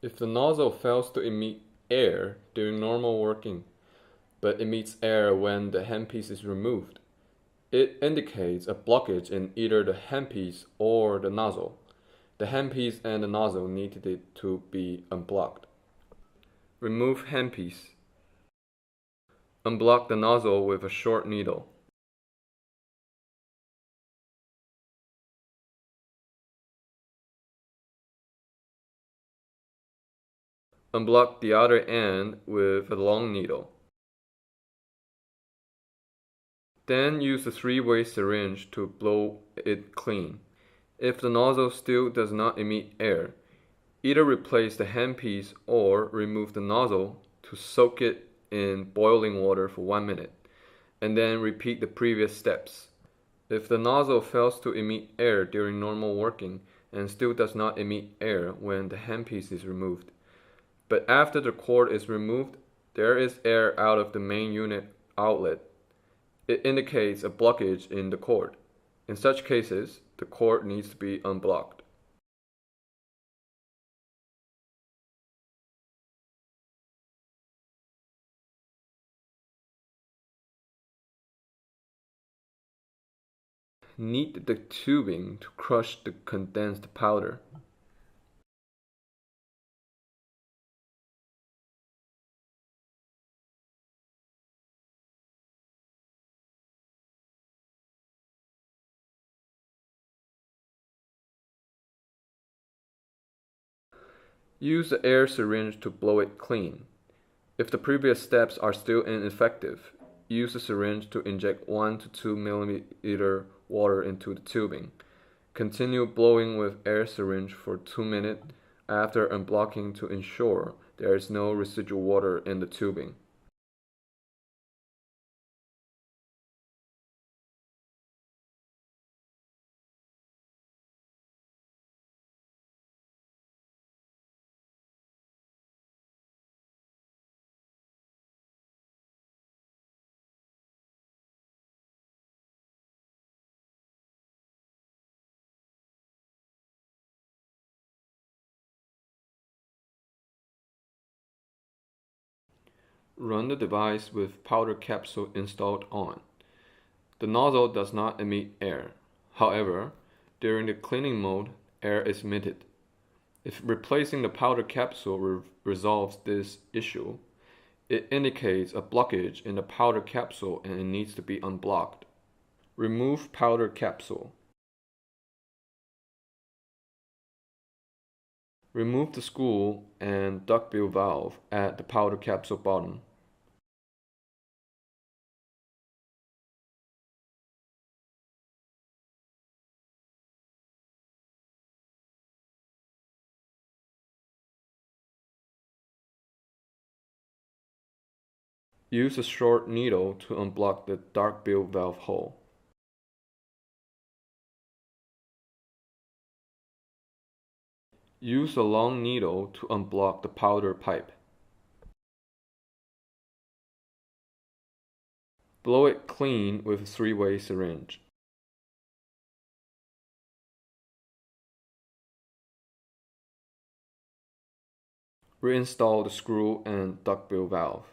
If the nozzle fails to emit air during normal working, but emits air when the handpiece is removed, it indicates a blockage in either the handpiece or the nozzle. The handpiece and the nozzle need to be unblocked. Remove handpiece. Unblock the nozzle with a short needle. Unblock the other end with a long needle. Then use a three-way syringe to blow it clean. If the nozzle still does not emit air, either replace the handpiece or remove the nozzle to soak it in boiling water for 1 minute, and then repeat the previous steps. If the nozzle fails to emit air during normal working and still does not emit air when the handpiece is removed, but after the cord is removed, there is air out of the main unit outlet, it indicates a blockage in the cord. In such cases, the cord needs to be unblocked. Knead the tubing to crush the condensed powder. Use the air syringe to blow it clean. If the previous steps are still ineffective, use the syringe to inject 1 to 2 milliliter water into the tubing. Continue blowing with air syringe for 2 minutes after unblocking to ensure there is no residual water in the tubing. Run the device with powder capsule installed on. The nozzle does not emit air. However, during the cleaning mode, air is emitted. If replacing the powder capsule resolves this issue, it indicates a blockage in the powder capsule and it needs to be unblocked. Remove powder capsule. Remove the screw and duckbill valve at the powder capsule bottom. Use a short needle to unblock the duckbill valve hole. Use a long needle to unblock the powder pipe. Blow it clean with a three-way syringe. Reinstall the screw and duckbill valve.